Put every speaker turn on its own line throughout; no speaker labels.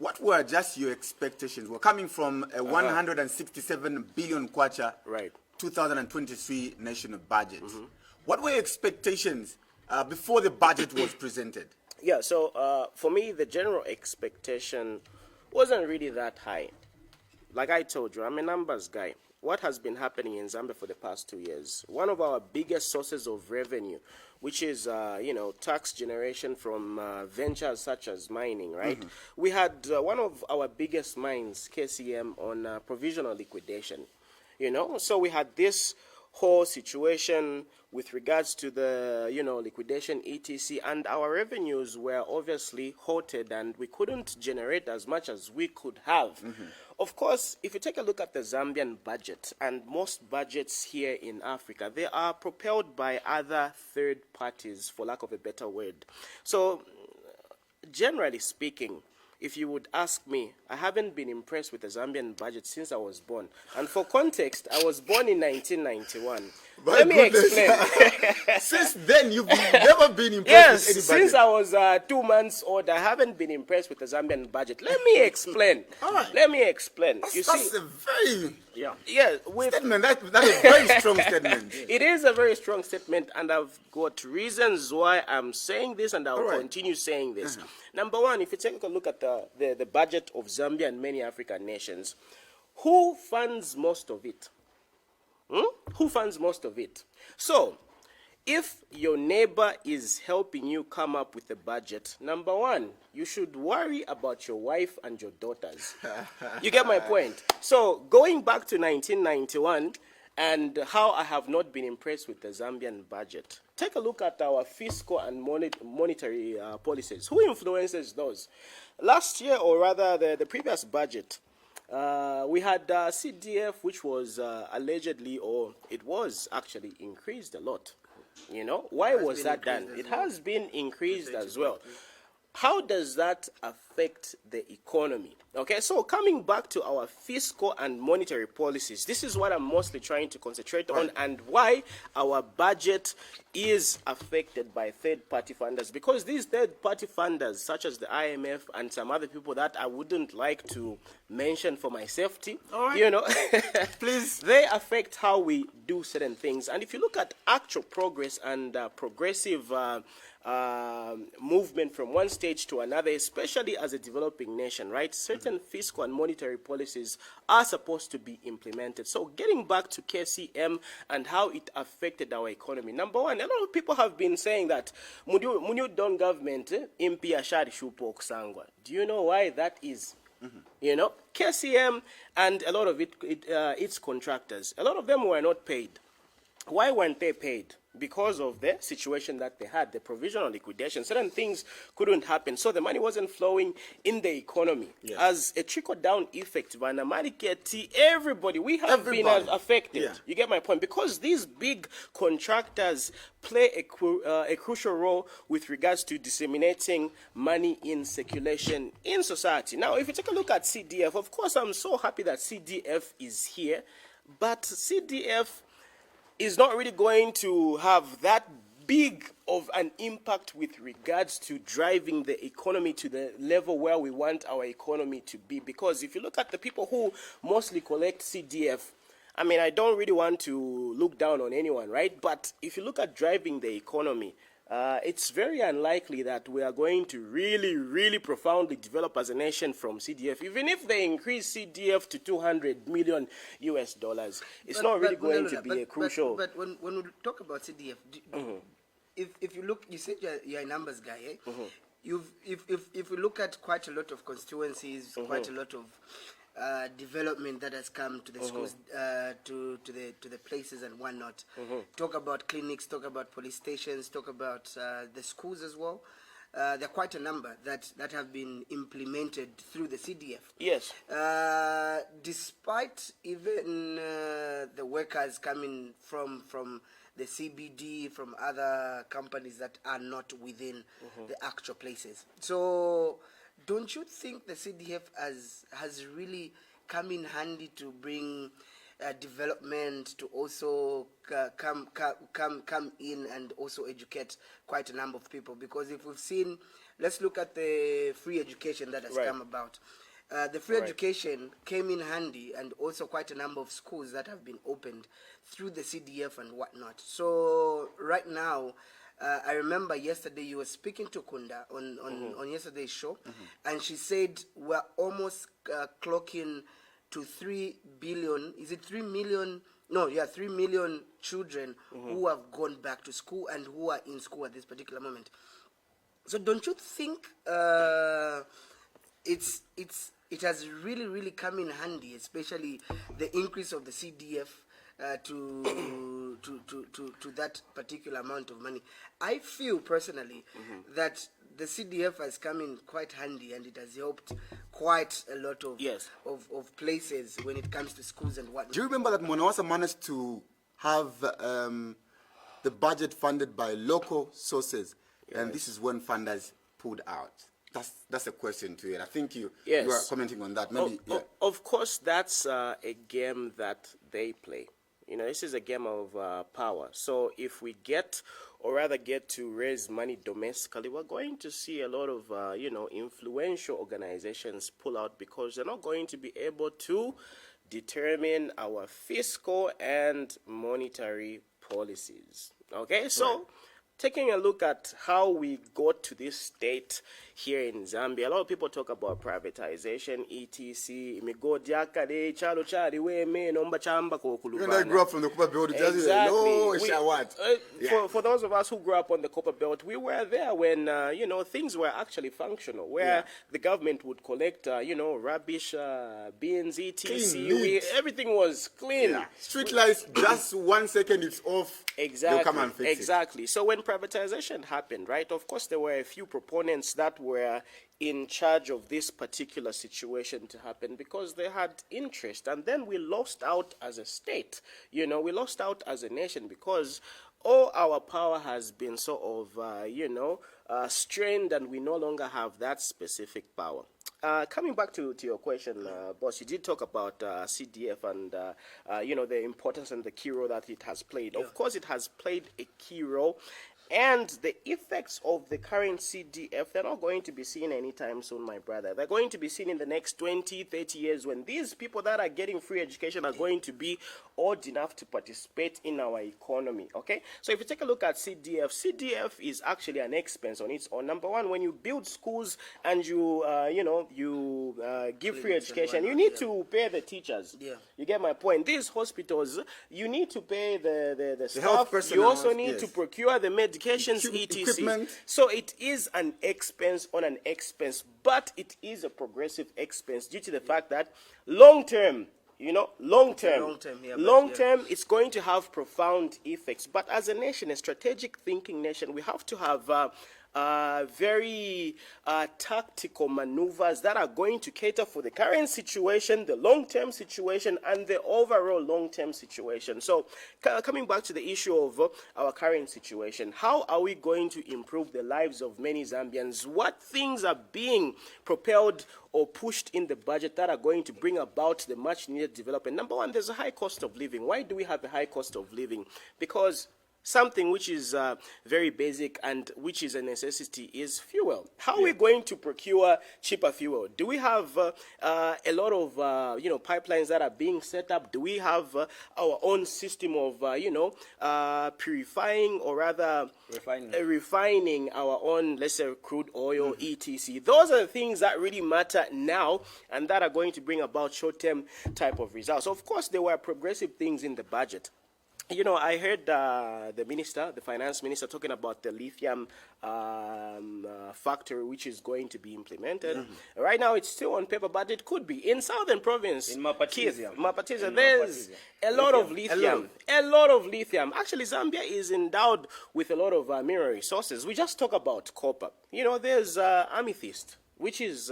what were just your expectations? We're coming from a 167 billion kwacha
right.
2023 national budget. What were your expectations before the budget was presented?
Yeah, so for me, the general expectation wasn't really that high. Like I told you, I'm a numbers guy. What has been happening in Zambia for the past 2 years? One of our biggest sources of revenue, which is, tax generation from ventures such as mining, right? We had one of our biggest mines, KCM, on provisional liquidation, So we had this whole situation with regards to the, liquidation etc. And our revenues were obviously halted and we couldn't generate as much as we could have. Of course, if you take a look at the Zambian budget and most budgets here in Africa, they are propelled by other third parties, for lack of a better word. So, generally speaking, if you would ask me, I haven't been impressed with the Zambian budget since I was born. And for context, I was born in 1991. Let me explain.
Since then, you've never been impressed with any budget.
Since I was 2 months old, I haven't been impressed with the Zambian budget. Let me explain.
All right.
Let me explain.
That's a very
statement.
That's a very strong statement.
It is a very strong statement, and I've got reasons why I'm saying this, and I'll continue saying this. Number one, if you take a look at the budget of Zambia and many African nations, who funds most of it? Who funds most of it? So, if your neighbor is helping you come up with a budget, number one, you should worry about your wife and your daughters. You get my point? So, going back to 1991 and how I have not been impressed with the Zambian budget, take a look at our fiscal and monetary policies. Who influences those? Last year, or rather the previous budget, we had CDF, which was allegedly, or it was actually increased a lot. Why was that done? It has been increased as well. How does that affect the economy? Okay, so coming back to our fiscal and monetary policies, this is what I'm mostly trying to concentrate on, and why our budget is affected by third-party funders. Because these third-party funders, such as the IMF and some other people that I wouldn't like to mention for my safety,
please,
they affect how we do certain things. And if you look at actual progress and progressive movement from one stage to another, especially as a developing nation, right? Certain fiscal and monetary policies are supposed to be implemented. So getting back to KCM and how it affected our economy. Number one, a lot of people have been saying that Munyu Don government impi ashari shupo okusangwa. Do you know why that is? KCM and a lot of its contractors, a lot of them were not paid. Why weren't they paid? Because of the situation that they had, the provisional liquidation. Certain things couldn't happen, so the money wasn't flowing in the economy. As a trickle-down effect, everybody, we have been affected. You get my point? Because these big contractors play a crucial role with regards to disseminating money in circulation in society. Now, if you take a look at CDF, of course, I'm so happy that CDF is here, but CDF is not really going to have that big of an impact with regards to driving the economy to the level where we want our economy to be. Because if you look at the people who mostly collect CDF, I mean, I don't really want to look down on anyone, right? But if you look at driving the economy, it's very unlikely that we are going to really, really profoundly develop as a nation from CDF. Even if they increase CDF to $200 million, it's not really going to be a crucial.
But when we talk about CDF, if you look, you said you're a numbers guy, eh? If you look at quite a lot of constituencies, quite a lot of development that has come to the schools, to the places and whatnot. Talk about clinics, talk about police stations, talk about the schools as well. There are quite a number that have been implemented through the CDF.
Yes.
Despite even the workers coming from the CBD, from other companies that are not within the actual places. So, don't you think the CDF has really come in handy to bring development to also come in and also educate quite a number of people. Because if we've seen, let's look at the free education that has
Right.
come about. The free
Right.
education came in handy, and also quite a number of schools that have been opened through the CDF and whatnot. So right now, I remember yesterday you were speaking to Kunda on yesterday's show, and she said we're almost clocking to 3 billion. Is it 3 million? No, yeah, 3 million children who have gone back to school and who are in school at this particular moment. So don't you think it has really come in handy, especially the increase of the CDF to that particular amount of money? I feel personally that the CDF has come in quite handy, and it has helped quite a lot of
Yes.
of places when it comes to schools and whatnot.
Do you remember that Monawasa managed to have the budget funded by local sources, and this is when funders pulled out? That's a question to it. I think you are commenting on that. Maybe
Of course, that's a game that they play. You know, this is a game of power. So if we get, or rather get to raise money domestically, we're going to see a lot of, influential organizations pull out, because they're not going to be able to determine our fiscal and monetary policies. Okay, so taking a look at how we got to this state here in Zambia, a lot of people talk about privatization, etc.
when I grew up from the Copper Belt,
For those of us who grew up on the Copper Belt, we were there when things were actually functional, where the government would collect rubbish, bins, etc. Everything was clean.
Yeah. Street lights, just 1 second it's off.
Exactly.
They'll come and fix
exactly. So when privatization happened, right, of course there were a few proponents that were in charge of this particular situation to happen because they had interest. And then we lost out as a state. We lost out as a nation because all our power has been sort of, strained, and we no longer have that specific power. Coming back to your question, boss, you did talk about CDF and, the importance and the key role that it has played. Of course, it has played a key role. And the effects of the current CDF, they're not going to be seen anytime soon, my brother. They're going to be seen in the next 20, 30 years when these people that are getting free education are going to be old enough to participate in our economy, okay? So if you take a look at CDF is actually an expense on its own. Number one, when you build schools and you give free education, you need to pay the teachers.
Yeah.
You get my point? These hospitals, you need to pay the staff.
health personnel,
You also need to procure the medications, etc.
Equipment.
So it is an expense on an expense, but it is a progressive expense due to the fact that long term, long term, it's going to have profound effects. But as a nation, a strategic thinking nation, we have to have very tactical maneuvers that are going to cater for the current situation, the long-term situation, and the overall long-term situation. So coming back to the issue of our current situation, how are we going to improve the lives of many Zambians? What things are being propelled or pushed in the budget that are going to bring about the much-needed development? Number one, there's a high cost of living. Why do we have a high cost of living? Because something which is very basic and which is a necessity is fuel. How are we going to procure cheaper fuel? Do we have a lot of pipelines that are being set up? Do we have our own system of purifying, or rather refining our own, let's say, crude oil, etc. Those are the things that really matter now and that are going to bring about short-term type of results. Of course, there were progressive things in the budget. I heard the finance minister, talking about the lithium factory which is going to be implemented. Right now, it's still on paper, but it could be. In Southern Province,
in Mapatiza,
there's a lot of lithium. A lot of lithium. Actually, Zambia is endowed with a lot of mineral resources. We just talk about copper. There's amethyst, which is,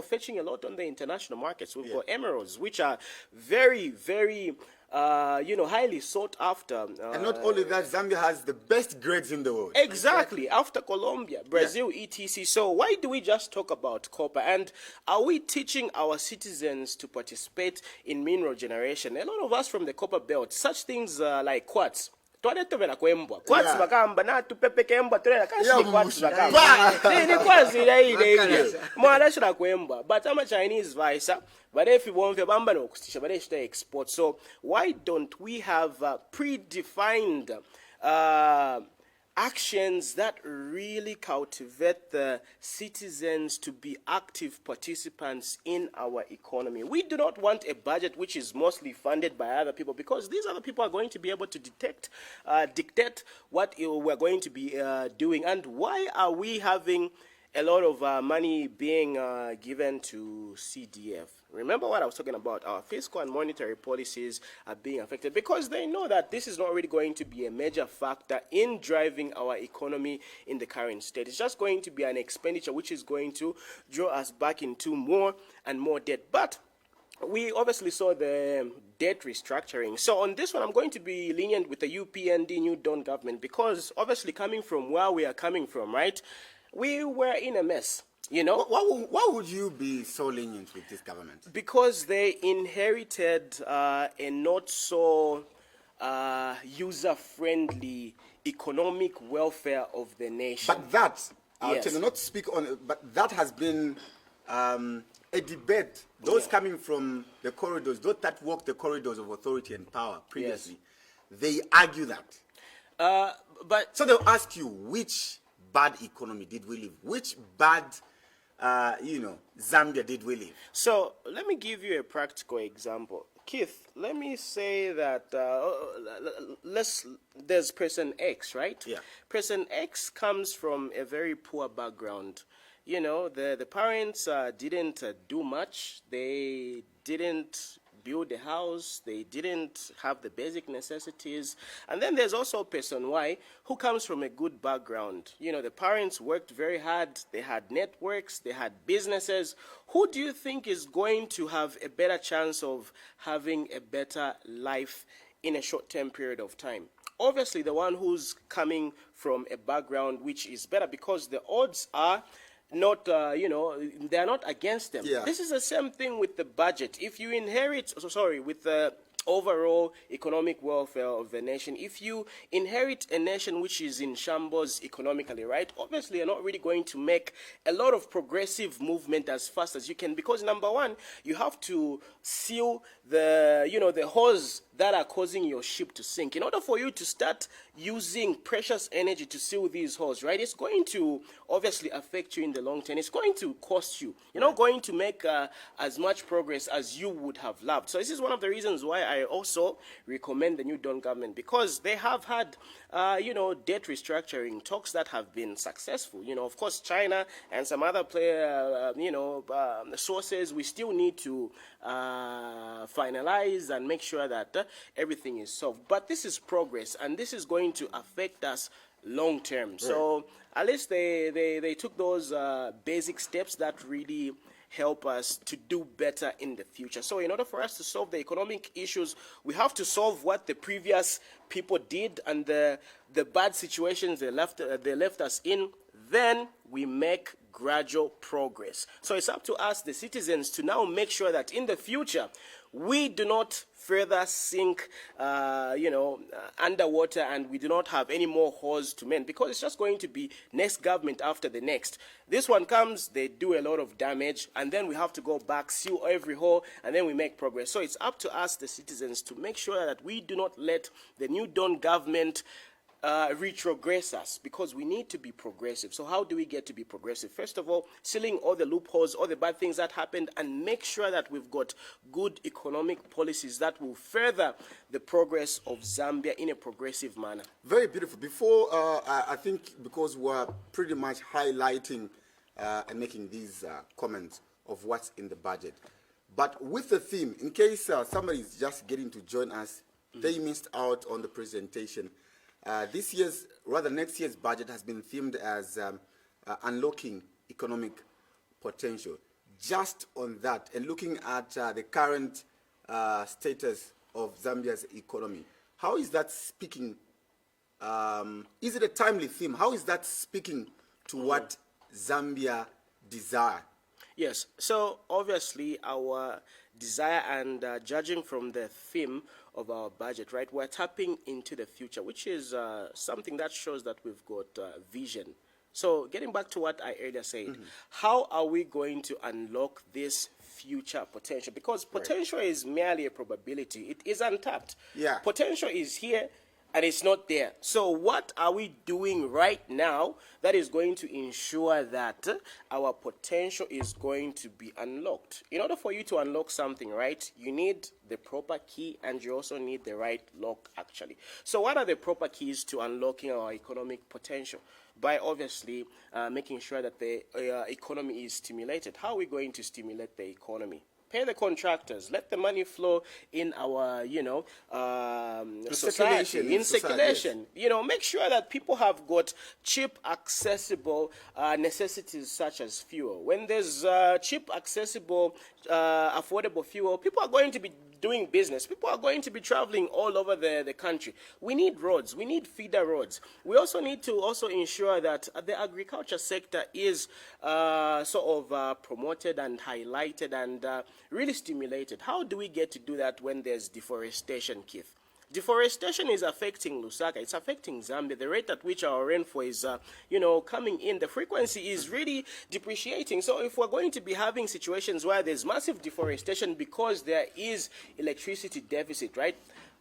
fetching a lot on the international markets. We've got emeralds, which are very, very, highly sought after.
And not only that, Zambia has the best grades in the world.
Exactly, after Colombia, Brazil, etc. So why do we just talk about copper? And are we teaching our citizens to participate in mineral generation? A lot of us from the copper belt, such things like quartz. Twaletobera kwembwa quartz bakamba na tupepeke embwa tolera kanshi quartz bakamba ni quartz ile mwala shira kwembwa but ama Chinese visa but if you want to bamba no kustisha but they export. So why don't we have predefined actions that really cultivate the citizens to be active participants in our economy? We do not want a budget which is mostly funded by other people, because these other people are going to be able to dictate what we're going to be doing. And why are we having a lot of money being given to CDF? Remember what I was talking about. Our fiscal and monetary policies are being affected because they know that this is not really going to be a major factor in driving our economy in the current state. It's just going to be an expenditure which is going to draw us back into more and more debt. But we obviously saw the debt restructuring. So on this one, I'm going to be lenient with the UPND New Dawn government, because obviously coming from where we are coming from, right, we were in a mess.
Why would you be so lenient with this government?
Because they inherited a not so user-friendly economic welfare of the nation.
But that, I'll
Yes.
tell you, not to speak on it, but that has been a debate. Those coming from the corridors, those that walk the corridors of authority and power previously, they argue that.
But
So they'll ask you, which bad economy did we live? Which bad, Zambia did we live?
so let me give you a practical example. Keith, let me say that there's person X, right?
Yeah.
Person X comes from a very poor background. The parents didn't do much. They didn't build a house. They didn't have the basic necessities. And then there's also person Y who comes from a good background. The parents worked very hard. They had networks. They had businesses. Who do you think is going to have a better chance of having a better life in a short-term period of time? Obviously, the one who's coming from a background which is better, because the odds are not, they're not against them.
Yeah.
This is the same thing with the budget. If you inherit, with the overall economic welfare of the nation, if you inherit a nation which is in shambles economically, right, obviously you're not really going to make a lot of progressive movement as fast as you can, because number one, you have to seal the holes that are causing your ship to sink. In order for you to start using precious energy to seal these holes, right, it's going to obviously affect you in the long term. It's going to cost you. You're not going to make as much progress as you would have loved. So this is one of the reasons why I also recommend the New Dawn government, because they have had, debt restructuring talks that have been successful. Of course, China and some other sources, we still need to finalize and make sure that everything is solved. But this is progress, and this is going to affect us long term. Right. So at least they took those basic steps that really help us to do better in the future. So in order for us to solve the economic issues, we have to solve what the previous people did and the bad situations they left us in. Then we make gradual progress. So it's up to us, the citizens, to now make sure that in the future we do not further sink, underwater, and we do not have any more holes to mend, because it's just going to be next government after the next. This one comes, they do a lot of damage, and then we have to go back, seal every hole, and then we make progress. So it's up to us, the citizens, to make sure that we do not let the New Dawn government retrogress us, because we need to be progressive. So how do we get to be progressive? First of all, sealing all the loopholes, all the bad things that happened, and make sure that we've got good economic policies that will further the progress of Zambia in a progressive manner.
Very beautiful. Before, I think because we're pretty much highlighting and making these comments of what's in the budget, but with the theme, in case somebody is just getting to join us, they missed out on the presentation. Next year's budget has been themed as unlocking economic potential. Just on that, and looking at the current status of Zambia's economy, how is that speaking? Is it a timely theme? How is that speaking to what Zambia desire?
Yes, so obviously our desire, and judging from the theme of our budget, right, we're tapping into the future, which is something that shows that we've got vision. So getting back to what I earlier said, how are we going to unlock this future potential? Because potential is merely a probability. It is untapped.
Yeah.
Potential is here and it's not there. So what are we doing right now that is going to ensure that our potential is going to be unlocked? In order for you to unlock something, right, you need the proper key and you also need the right lock, actually. So what are the proper keys to unlocking our economic potential? By obviously making sure that the economy is stimulated. How are we going to stimulate the economy? Pay the contractors. Let the money flow in our, society, in circulation. You know, make sure that people have got cheap, accessible necessities such as fuel. When there's cheap, accessible, affordable fuel, people are going to be doing business. People are going to be traveling all over the country. We need roads. We need feeder roads. We also need to also ensure that the agriculture sector is promoted and highlighted and really stimulated. How do we get to do that when there's deforestation, Keith? Deforestation is affecting Lusaka. It's affecting Zambia. The rate at which our rainfall is, coming in, the frequency is really depreciating. So if we're going to be having situations where there's massive deforestation because there is electricity deficit, right?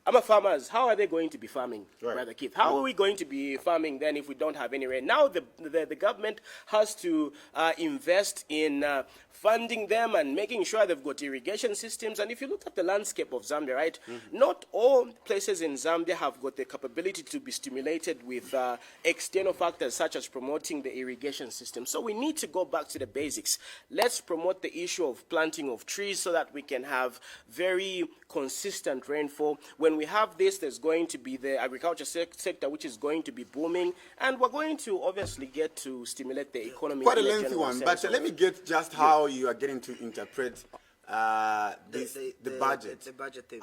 Our farmers, how are they going to be farming, Brother Keith? How are we going to be farming then if we don't have any rain? Now the government has to invest in funding them and making sure they've got irrigation systems. And if you look at the landscape of Zambia, right, not all places in Zambia have got the capability to be stimulated with external factors such as promoting the irrigation system. So we need to go back to the basics. Let's promote the issue of planting of trees so that we can have very consistent rainfall. When we have this, there's going to be the agriculture sector, which is going to be booming, and we're going to obviously get to stimulate the economy.
Quite a lengthy one, but let me get just how you are getting to interpret the budget.
The budget thing.